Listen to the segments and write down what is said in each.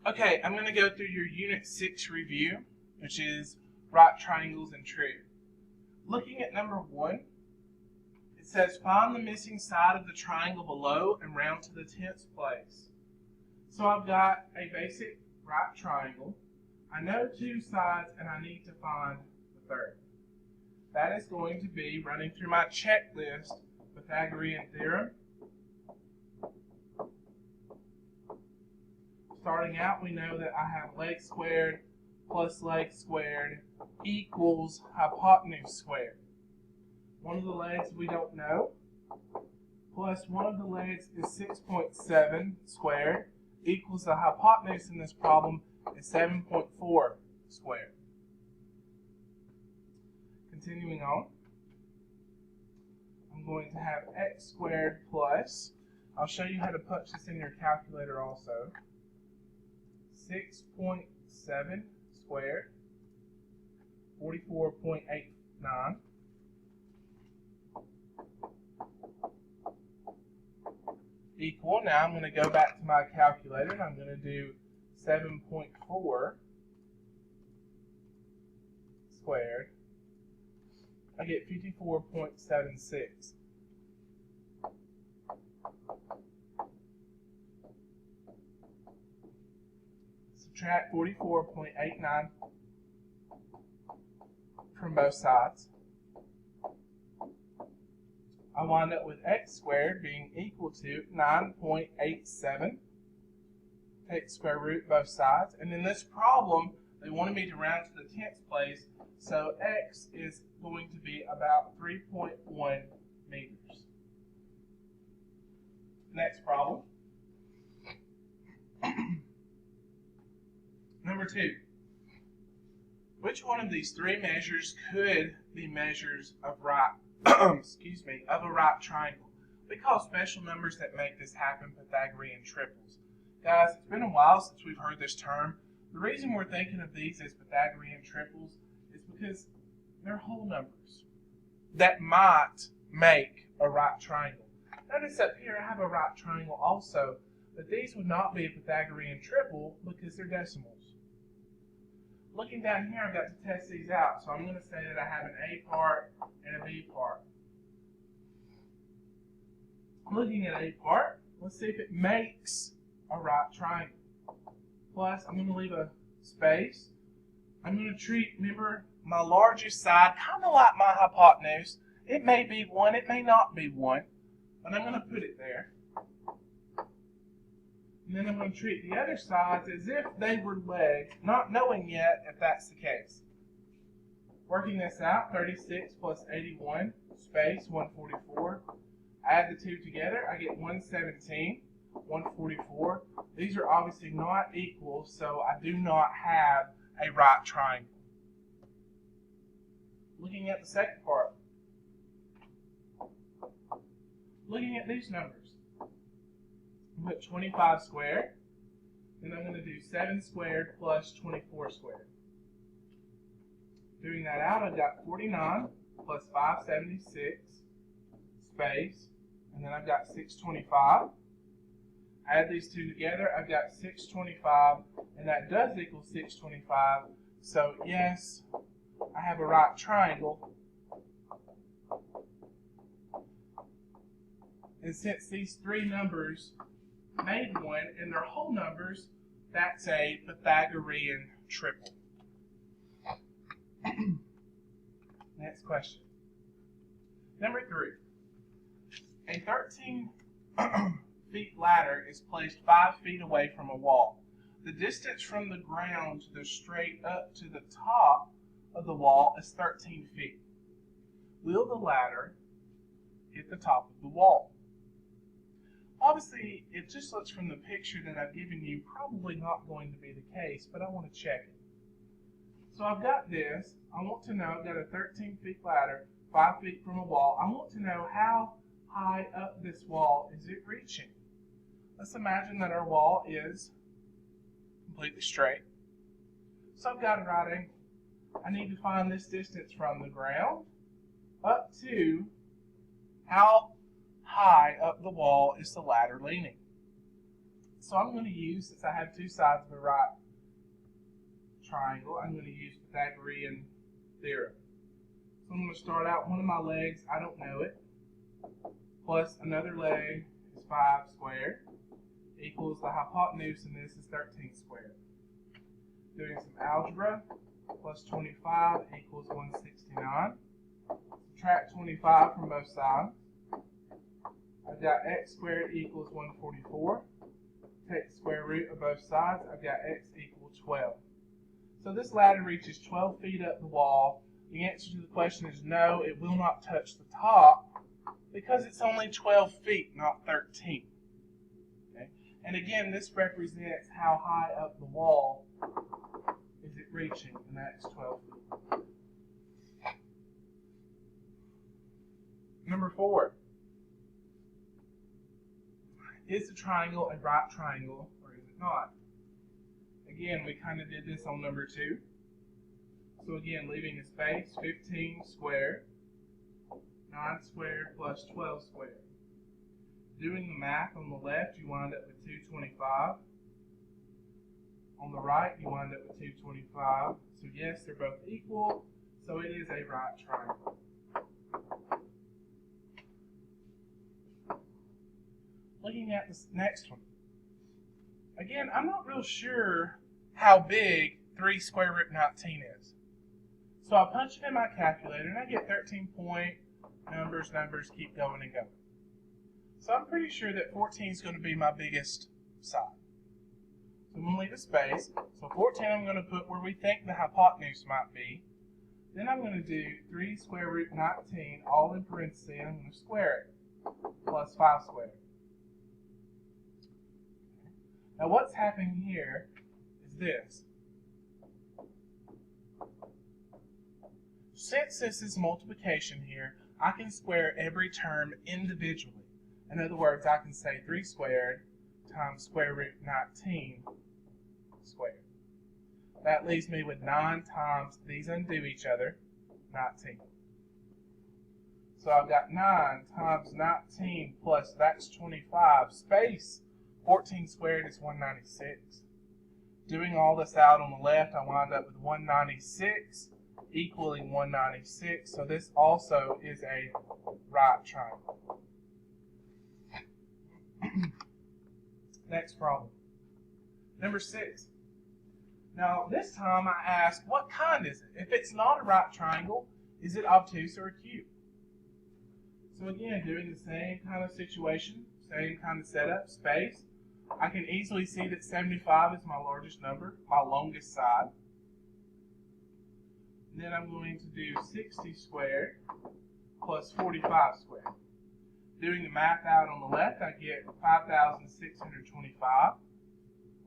Okay, I'm going to go through your Unit 6 review, which is right triangles and trig. Looking at number 1, it says find the missing side of the triangle below and round to the 10th place. So I've got a basic right triangle. I know 2 sides and I need to find the third. That is going to be running through my checklist, Pythagorean theorem. Starting out, we know that I have leg squared plus leg squared equals hypotenuse squared. One of the legs we don't know, plus one of the legs is 6.7 squared equals the hypotenuse in this problem is 7.4 squared. Continuing on, I'm going to have x squared plus, I'll show you how to punch this in your calculator also, 6.7 squared, 44.89, equal, now I'm going to go back to my calculator and I'm going to do 7.4 squared. I get 54.76. Subtract 44.89 from both sides. I wind up with x squared being equal to 9.87. Take square root both sides. And in this problem, they wanted me to round to the 10th place, so x is going to be about 3.1 meters. Next problem. Number 2. Which one of these 3 measures could be measures of right of a right triangle? We call special numbers that make this happen Pythagorean triples. Guys, it's been a while since we've heard this term. The reason we're thinking of these as Pythagorean triples is because they're whole numbers that might make a right triangle. Notice up here I have a right triangle also, but these would not be a Pythagorean triple because they're decimals. Looking down here, I've got to test these out, so I'm going to say that I have an A part and a B part. Looking at A part, let's see if it makes a right triangle. Plus, I'm going to leave a space. I'm going to treat, remember, my largest side kind of like my hypotenuse. It may be 1, it may not be 1, but I'm going to put it there. And then I'm going to treat the other sides as if they were legs, not knowing yet if that's the case. Working this out, 36 plus 81, space, 144. Add the 2 together, I get 117, 144. These are obviously not equal, so I do not have a right triangle. Looking at the second part. Looking at these numbers. I'm going to put 25 squared, then I'm going to do 7 squared plus 24 squared. Doing that out, I've got 49 plus 576, space, and then I've got 625. Add these 2 together, I've got 625, and that does equal 625. So yes, I have a right triangle. And since these 3 numbers made 1 and they're whole numbers, that's a Pythagorean triple. Next question. Number 3. A 13 feet ladder is placed 5 feet away from a wall. The distance from the ground to the straight up to the top of the wall is 13 feet. Will the ladder hit the top of the wall? Obviously, it just looks from the picture that I've given you probably not going to be the case, but I want to check it. So I've got this. I want to know, I've got a 13 feet ladder, 5 feet from a wall. I want to know how high up this wall is it reaching. Let's imagine that our wall is completely straight. So I've got a right angle. I need to find this distance from the ground up to how high up the wall is the ladder leaning. So I'm going to use, since I have two sides of a right triangle, I'm going to use Pythagorean theorem. So I'm going to start out one of my legs, I don't know it, plus another leg is 5 squared, equals the hypotenuse in this is 13 squared. Doing some algebra, plus 25 equals 169. Subtract 25 from both sides. I've got x squared equals 144. Take the square root of both sides. I've got x equals 12. So this ladder reaches 12 feet up the wall. The answer to the question is no, it will not touch the top because it's only 12 feet, not 13. Okay? And again, this represents how high up the wall is it reaching, and that's 12 feet. Number 4. Is the triangle a right triangle, or is it not? Again, we kind of did this on number 2. So again, leaving a space, 15 squared, 9 squared plus 12 squared. Doing the math on the left, you wind up with 225. On the right, you wind up with 225. So yes, they're both equal, so it is a right triangle. Looking at this next one. Again, I'm not real sure how big 3 square root 19 is. So I punch it in my calculator and I get 13 point numbers, keep going and going. So I'm pretty sure that 14 is going to be my biggest side. So I'm going to leave a space. So 14 I'm going to put where we think the hypotenuse might be. Then I'm going to do 3 square root 19 all in parentheses and I'm going to square it. Plus 5 squared. Now what's happening here is this. Since this is multiplication here, I can square every term individually. In other words, I can say 3 squared times square root 19 squared. That leaves me with 9 times, these undo each other, 19. So I've got 9 times 19 plus, that's 25, space 14 squared is 196. Doing all this out on the left, I wind up with 196 equaling 196. So this also is a right triangle. Next problem. Number 6. Now this time I ask, what kind is it? If it's not a right triangle, is it obtuse or acute? So again, doing the same kind of situation, same kind of setup, space. I can easily see that 75 is my largest number, my longest side. And then I'm going to do 60 squared plus 45 squared. Doing the math out on the left, I get 5,625.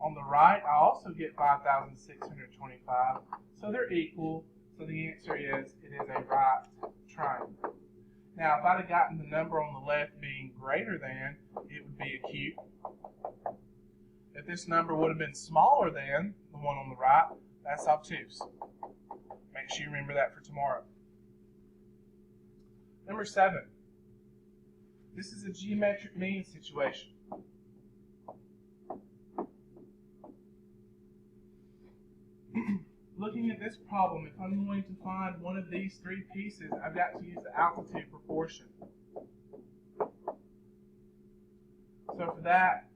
On the right, I also get 5,625. So they're equal. So the answer is, it is a right triangle. Now, if I'd have gotten the number on the left being greater than, it would be acute. If this number would have been smaller than the one on the right, that's obtuse. Make sure you remember that for tomorrow. Number 7. This is a geometric mean situation. Looking at this problem, if I'm going to find one of these 3 pieces, I've got to use the altitude proportion. So for that,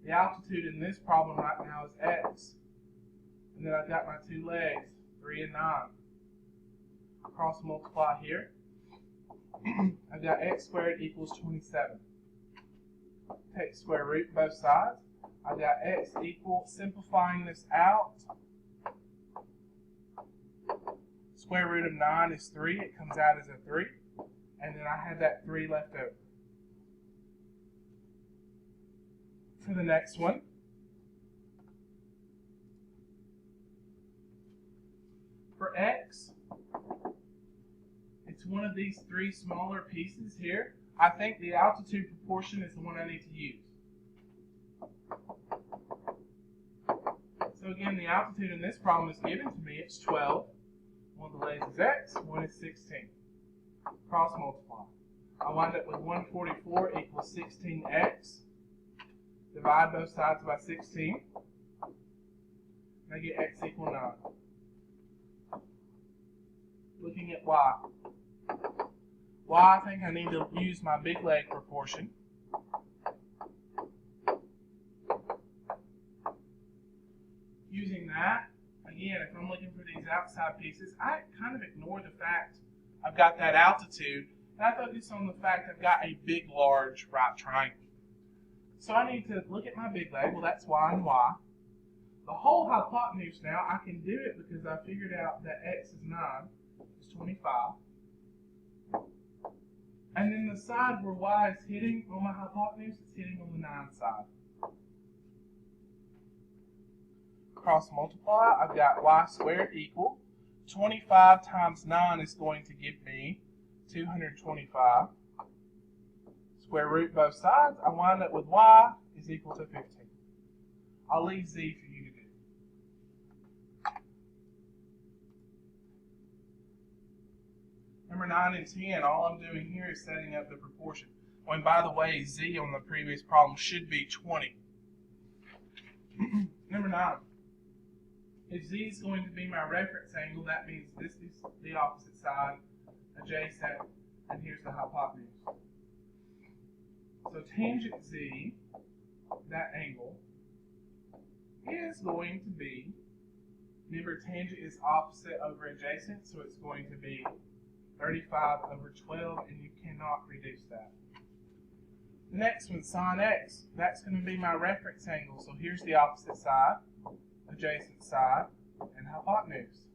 the altitude in this problem right now is x. And then I've got my 2 legs, 3 and 9. Cross multiply here. I've got x squared equals 27. Take square root both sides. I've got x equal, simplifying this out. Square root of 9 is 3. It comes out as a 3. And then I have that 3 left over. For the next one, for x, it's one of these 3 smaller pieces here. I think the altitude proportion is the one I need to use. So again, the altitude in this problem is given to me. It's 12. One of the legs is x, one is 16. Cross multiply. I wind up with 144 equals 16x. Divide both sides by 16. And I get x equal 9. Looking at y. Y, I think I need to use my big leg proportion. Using that, again, if I'm looking for these outside pieces, I kind of ignore the fact I've got that altitude, and I focus on the fact I've got a big, large right triangle. So I need to look at my big leg. Well, that's y and y. The whole hypotenuse now, I can do it because I figured out that x is 9, is 25. And then the side where y is hitting on my hypotenuse, it's hitting on the 9 side. Cross multiply, I've got y squared equal 25 times 9 is going to give me 225. Square root both sides, I wind up with y is equal to 15. I'll leave z for you to do. Number 9 and 10, all I'm doing here is setting up the proportion. Oh, and by the way, z on the previous problem should be 20. Number 9. If z is going to be my reference angle, that means this is the opposite side, adjacent, and here's the hypotenuse. So tangent z, that angle, is going to be, remember tangent is opposite over adjacent, so it's going to be 35 over 12, and you cannot reduce that. The next one, sine x, that's going to be my reference angle. So here's the opposite side, adjacent side, and hypotenuse.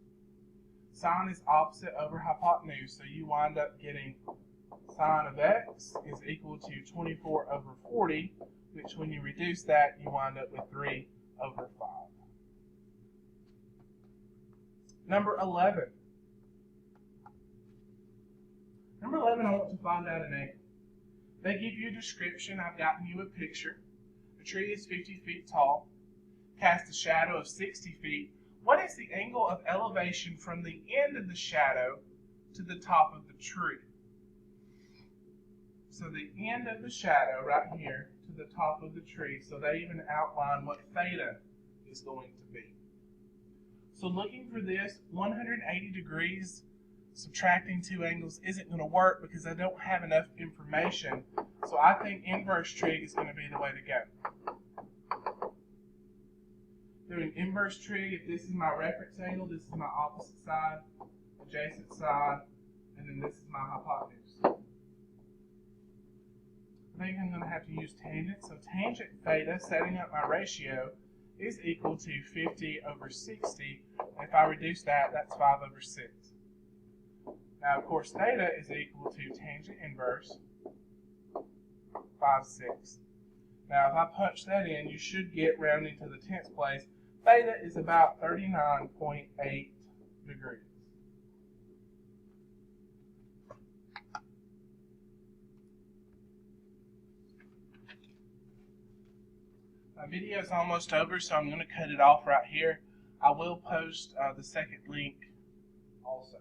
Sine is opposite over hypotenuse, so you wind up getting sine of x is equal to 24 over 40, which when you reduce that, you wind up with 3 over 5. Number 11. Number 11, I want to find out an angle. They give you a description. I've gotten you a picture. The tree is 50 feet tall, casts a shadow of 60 feet. What is the angle of elevation from the end of the shadow to the top of the tree? So the end of the shadow right here to the top of the tree, so they even outline what theta is going to be. So looking for this, 180 degrees subtracting two angles isn't going to work because I don't have enough information. So I think inverse trig is going to be the way to go. Doing inverse trig, if this is my reference angle, this is my opposite side, adjacent side, and then this is my hypotenuse. I think I'm going to have to use tangent. So tangent theta, setting up my ratio, is equal to 50 over 60. If I reduce that, that's 5 over 6. Now, of course, theta is equal to tangent inverse 5, 6. Now, if I punch that in, you should get rounding to the 10th place. Theta is about 39.8 degrees. My video is almost over, so I'm going to cut it off right here. I will post the second link also.